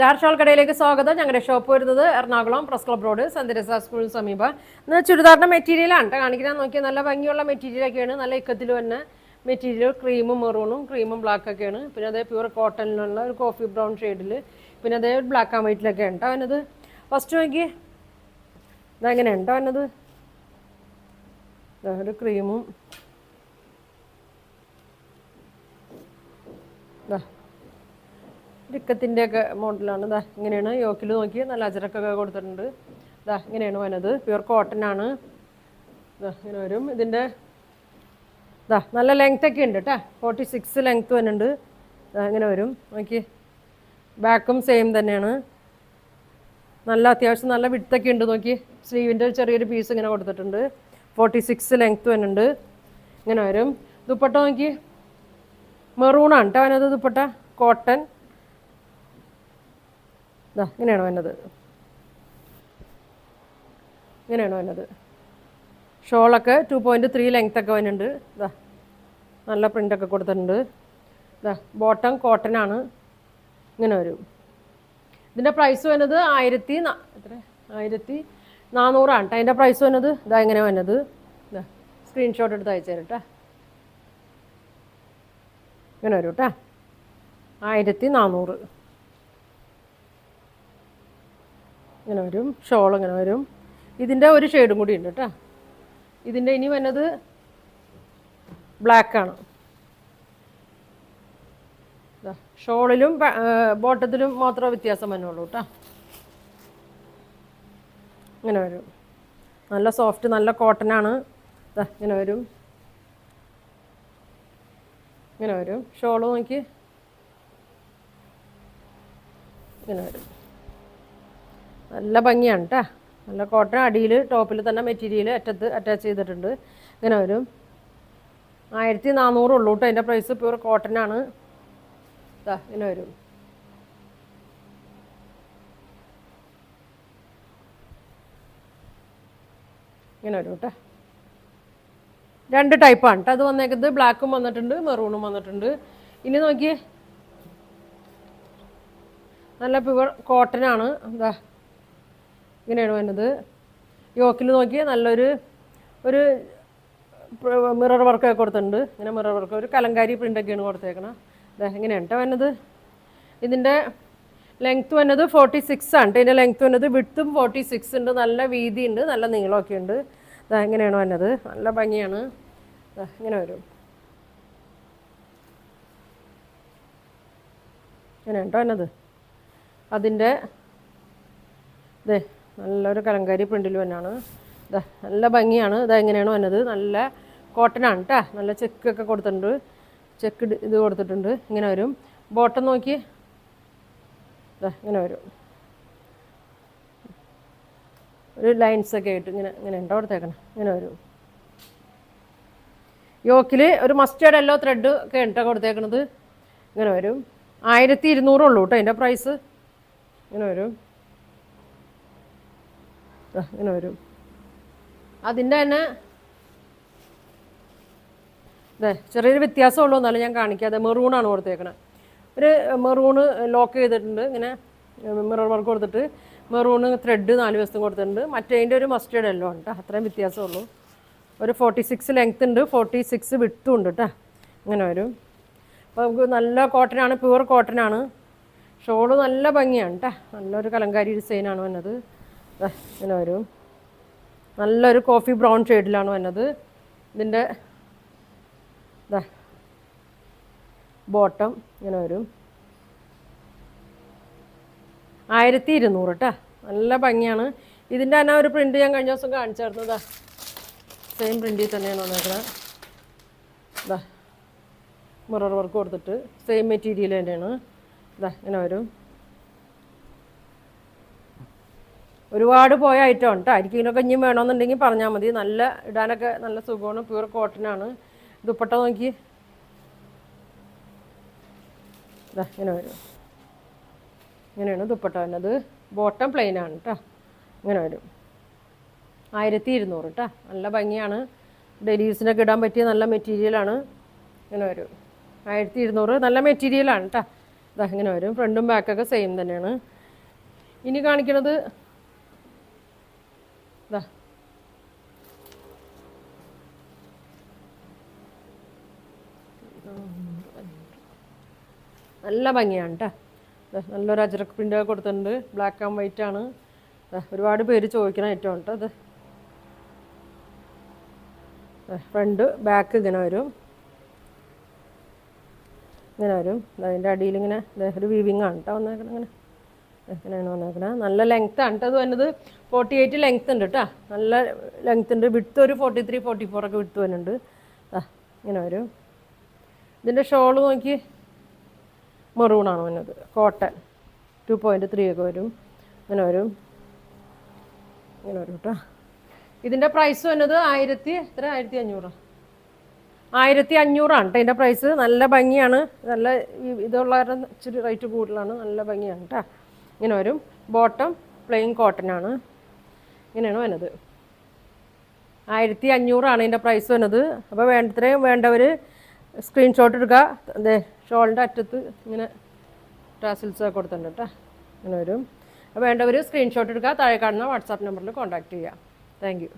Star shawl കടയിലേക്ക് സ്വാഗതം. ഞങ്ങളുടെ ഷോപ്പ് വരുന്നത് Ernakulam press club road saint സ്കൂളിന് സമീപം. എന്നാൽ ചുരിദാറിൻ്റെ മെറ്റീരിയലാണ് കേട്ടോ കാണിക്കാൻ. നോക്കിയാൽ നല്ല ഭംഗിയുള്ള മെറ്റീരിയലൊക്കെയാണ്. നല്ല ഇക്കത്തിൽ തന്നെ മെറ്റീരിയൽ ക്രീമും മെറൂണും ക്രീമും ബ്ലാക്കൊക്കെയാണ്. പിന്നെ അതേ പ്യൂർ കോട്ടണിലുള്ള ഒരു കോഫി ബ്രൗൺ ഷെയ്ഡിൽ, പിന്നെ അതേ ബ്ലാക്ക് ആൻഡ് വൈറ്റിലൊക്കെ ഉണ്ടോ അതിനത്. ഫസ്റ്റ് നോക്കി ഇതെങ്ങനെ ഉണ്ടോ അതിനത്. ഒരു ക്രീമും ഇക്കത്തിൻ്റെയൊക്കെ മോഡലാണ്. ഇതാ ഇങ്ങനെയാണ്. യോക്കിൽ നോക്കി നല്ല അജറക്കൊക്കെ കൊടുത്തിട്ടുണ്ട്. ഇതാ ഇങ്ങനെയാണ് വന്നത്. പ്യുവർ കോട്ടനാണ്. ഇതാ ഇങ്ങനെ വരും. ഇതിൻ്റെ ഇതാ നല്ല ലെങ്ത്തൊക്കെ ഉണ്ട് കേട്ടോ. 46 ലെങ്ത്ത് വരുന്നുണ്ട്. ഇതാ ഇങ്ങനെ വരും. നോക്കി ബാക്കും സെയിം തന്നെയാണ്. നല്ല അത്യാവശ്യം നല്ല വിട്തൊക്കെ ഉണ്ട്. നോക്കി സ്ലീവിൻ്റെ ചെറിയൊരു പീസ് ഇങ്ങനെ കൊടുത്തിട്ടുണ്ട്. 46 ലെങ്ത്ത് വരുന്നുണ്ട്. ഇങ്ങനെ വരും. ദുപ്പട്ട നോക്കി മെറൂണാണ് കേട്ടോ അതിനത്. ദുപ്പട്ട കോട്ടൺ. ഇതാ ഇങ്ങനെയാണ് വന്നത്. ഇങ്ങനെയാണ് വന്നത്. ഷോളൊക്കെ 2.3 ലെങ്ത്തൊക്കെ വരുന്നുണ്ട്. ഇതാ നല്ല പ്രിൻ്റൊക്കെ കൊടുത്തിട്ടുണ്ട്. ഇതാ ബോട്ടം കോട്ടനാണ്. ഇങ്ങനെ വരും. ഇതിൻ്റെ പ്രൈസ് വരുന്നത് 1400 അതിൻ്റെ പ്രൈസ് വരുന്നത്. ഇതാ ഇങ്ങനെ വന്നത്. ഇതാ സ്ക്രീൻഷോട്ട് എടുത്ത് അയച്ചു തരും കേട്ടോ. ഇങ്ങനെ വരും കേട്ടോ. 1400 ഇങ്ങനെ വരും. ഷോൾ ഇങ്ങനെ വരും. ഇതിൻ്റെ ഒരു ഷെയ്ഡും കൂടി ഉണ്ട് കേട്ടോ. ഇതിൻ്റെ ഇനി വരുന്നത് ബ്ലാക്കാണ്. ഷോളിലും ബോട്ടത്തിലും മാത്രമേ വ്യത്യാസം വന്നുള്ളൂ കേട്ടോ. ഇങ്ങനെ വരും. നല്ല സോഫ്റ്റ് നല്ല കോട്ടനാണ്. ഇങ്ങനെ വരും. ഇങ്ങനെ വരും. ഷോള് നോക്കി ഇങ്ങനെ വരും. നല്ല ഭംഗിയാണ് കേട്ടോ. നല്ല കോട്ടൺ. അടിയിൽ ടോപ്പിൽ തന്നെ മെറ്റീരിയൽ അറ്റത്ത് അറ്റാച്ച് ചെയ്തിട്ടുണ്ട്. ഇങ്ങനെ വരും. 1400 ഉള്ളൂ കേട്ടോ. അതിൻ്റെ പ്രൈസ് പ്യൂർ കോട്ടനാണ്. ഇതാ ഇങ്ങനെ വരും. ഇങ്ങനെ വരും കേട്ടോ. 2 ടൈപ്പാണ് കേട്ടോ അത് വന്നേക്കുന്നത്. ബ്ലാക്കും വന്നിട്ടുണ്ട്, മെറൂണും വന്നിട്ടുണ്ട്. ഇനി നോക്കിയേ നല്ല പ്യുവർ കോട്ടനാണ്. എന്താ ഇങ്ങനെയാണ് വരുന്നത്. യോക്കിൽ നോക്കി നല്ലൊരു മിറർ വർക്കൊക്കെ കൊടുത്തിട്ടുണ്ട്. ഇങ്ങനെ മിറർ വർക്ക് ഒരു കലങ്കാരി പ്രിൻ്റൊക്കെയാണ് കൊടുത്തേക്കണം. അതെ ഇങ്ങനെയാണ് കേട്ടോ വരുന്നത്. ഇതിൻ്റെ ലെങ്ത്ത് വന്നത് 46 ആണ്. ഇതിൻ്റെ ലെങ്ത്ത് വന്നത് വിഡ്ത്തും 46 ഉണ്ട്. നല്ല വീതി ഉണ്ട്, നല്ല നീളമൊക്കെ ഉണ്ട്. ഇതാ ഇങ്ങനെയാണ് വന്നത്. നല്ല ഭംഗിയാണ്. ഇങ്ങനെ വരും. ഇങ്ങനെയാണ് കേട്ടോ വന്നത്. അതിൻ്റെ ഇതേ നല്ലൊരു കലങ്കാരി പ്രിൻ്റിൽ തന്നെയാണ്. ഇതാ നല്ല ഭംഗിയാണ്. ഇതാ ഇങ്ങനെയാണ് വന്നത്. നല്ല കോട്ടനാണ് കേട്ടോ. നല്ല ചെക്കൊക്കെ കൊടുത്തിട്ടുണ്ട്. ചെക്ക് ഇത് കൊടുത്തിട്ടുണ്ട്. ഇങ്ങനെ വരും. ബോട്ടം നോക്കി ഇതാ ഇങ്ങനെ വരും. ഒരു ലൈൻസൊക്കെ ആയിട്ട് ഇങ്ങനെ ഉണ്ടോ കൊടുത്തേക്കണം. ഇങ്ങനെ വരും. യോക്കിൽ ഒരു മസ്റ്റേർഡ് യെല്ലോ ത്രെഡ് ഒക്കെ ഉണ്ടോ കൊടുത്തേക്കണത്. ഇങ്ങനെ വരും. 1200 ഉള്ളൂ കേട്ടോ അതിൻ്റെ പ്രൈസ്. ഇങ്ങനെ വരും. ഇങ്ങനെ വരും. അതിൻ്റെ തന്നെ അതെ ചെറിയൊരു വ്യത്യാസമുള്ളൂ. എന്നാലും ഞാൻ കാണിക്കാതെ മെറൂണാണ് കൊടുത്തേക്കണത്. ഒരു മെറൂണ് ലോക്ക് ചെയ്തിട്ടുണ്ട്. ഇങ്ങനെ മിറർ വർക്ക് കൊടുത്തിട്ട് മെറൂണ് ത്രെഡ് 4 വശത്തും കൊടുത്തിട്ടുണ്ട്. മറ്റേതിൻ്റെ ഒരു മസ്റ്റേർഡ് യെല്ലോ ആണ് കേട്ടോ. അത്രയും വ്യത്യാസമുള്ളൂ. ഒരു 46 ലെങ്ത്ത് ഉണ്ട്, 46 വിഡ്ത്തും ഉണ്ട് കേട്ടോ. ഇങ്ങനെ വരും. അപ്പോൾ നമുക്ക് നല്ല കോട്ടനാണ്, പ്യുവർ കോട്ടനാണ്. ഷോള് നല്ല ഭംഗിയാണ് കേട്ടോ. നല്ലൊരു കലങ്കാരി ഡിസൈനാണ് വന്നത്. ഇങ്ങനെ വരും. നല്ലൊരു കോഫി ബ്രൗൺ ഷെയ്ഡിലാണ് വന്നത്. ഇതിൻ്റെ ബോട്ടം ഇങ്ങനെ വരും. 1200 കേട്ടോ. നല്ല ഭംഗിയാണ്. ഇതിൻ്റെ തന്നെ ഒരു പ്രിൻ്റ് ഞാൻ കഴിഞ്ഞ ദിവസം കാണിച്ചായിരുന്നു. സെയിം പ്രിൻ്റിൽ തന്നെയാണ് വന്നേക്കുന്നത്. മിറർ വർക്ക് കൊടുത്തിട്ട് സെയിം മെറ്റീരിയൽ തന്നെയാണ്. ഇങ്ങനെ വരും. ഒരുപാട് പോയ ഐറ്റം ഉണ്ട്. ആയിരിക്കും ഇനിയും വേണമെന്നുണ്ടെങ്കിൽ പറഞ്ഞാൽ മതി. നല്ല ഇടാനൊക്കെ നല്ല സുഖമാണ്. പ്യുവർ കോട്ടനാണ്. ദുപ്പട്ട നോക്കി ഇങ്ങനെ വരും. ഇങ്ങനെയാണ് ദുപ്പട്ട വരുന്നത്. ബോട്ടം പ്ലെയിൻ ആണ് കേട്ടോ. ഇങ്ങനെ വരും. 1200 കേട്ടോ. നല്ല ഭംഗിയാണ്. ഡെയിലി യൂസിനൊക്കെ ഇടാൻ പറ്റിയ നല്ല മെറ്റീരിയലാണ്. ഇങ്ങനെ വരും. 1200 നല്ല മെറ്റീരിയലാണ് കേട്ടോ. ഇങ്ങനെ വരും. ഫ്രണ്ടും ബാക്കൊക്കെ സെയിം തന്നെയാണ്. ഇനി കാണിക്കണത് ഇതാ നല്ല ഭംഗിയാണ് കേട്ടോ. നല്ലൊരു അജറക് പ്രിൻ്റ് കൊടുത്തിട്ടുണ്ട്. ബ്ലാക്ക് ആൻഡ് വൈറ്റ് ആണ്. ഒരുപാട് പേര് ചോദിക്കുന്ന ഐറ്റം കേട്ടോ അത്. ഫ്രണ്ട് ബാക്ക് ഇങ്ങനെ വരും, ഇങ്ങനെ വരും. അതിൻ്റെ അടിയിൽ ഇങ്ങനെ ഒരു വീവിങ് ആണ് കേട്ടോ വന്നേക്കണം. ഇങ്ങനെ ഇങ്ങനെയാണ് വന്നേക്കണത്. നല്ല ലെങ്ത് ആണ് കേട്ടോ. അത് വന്നത് 48 ലെങ്ത് ഉണ്ട് കേട്ടോ. നല്ല ലെങ്ത് ഉണ്ട്. വിഡ്ത്ത് ഒരു 43, 44 ഒക്കെ വിഡ്ത്ത് വരുന്നുണ്ട്. ഇങ്ങനെ വരും. ഇതിൻ്റെ ഷോള് നോക്കി മെറൂണാണ് വന്നത്. കോട്ടൺ 2.3 ഒക്കെ വരും. ഇങ്ങനെ വരും, ഇങ്ങനെ വരും കേട്ടോ. ഇതിൻ്റെ പ്രൈസ് വന്നത് 1500 1500 കേട്ടോ ഇതിൻ്റെ പ്രൈസ്. നല്ല ഭംഗിയാണ്. നല്ല ഇതുള്ള ഇച്ചിരി റേറ്റ് കൂടുതലാണ്. നല്ല ഭംഗിയാണ് കേട്ടോ. ഇങ്ങനെ വരും. ബോട്ടം പ്ലെയിൻ കോട്ടൺ ആണ്. ഇങ്ങനെയാണ് വന്നത്. 1500 ഇതിൻ്റെ പ്രൈസ് വന്നത്. അപ്പോൾ ഇത്രയും വേണ്ടവർ സ്ക്രീൻഷോട്ട് എടുക്കുക. അതെ, ഷോളിൻ്റെ അറ്റത്ത് ഇങ്ങനെ ടാസിൽസ് കൊടുത്തിട്ടുണ്ട് കേട്ടോ. ഇങ്ങനെ വരും. അപ്പോൾ വേണ്ടവർ സ്ക്രീൻഷോട്ട് എടുക്കുക. താഴെ കാണുന്ന വാട്സാപ്പ് നമ്പറിൽ കോൺടാക്റ്റ് ചെയ്യുക. Thank you.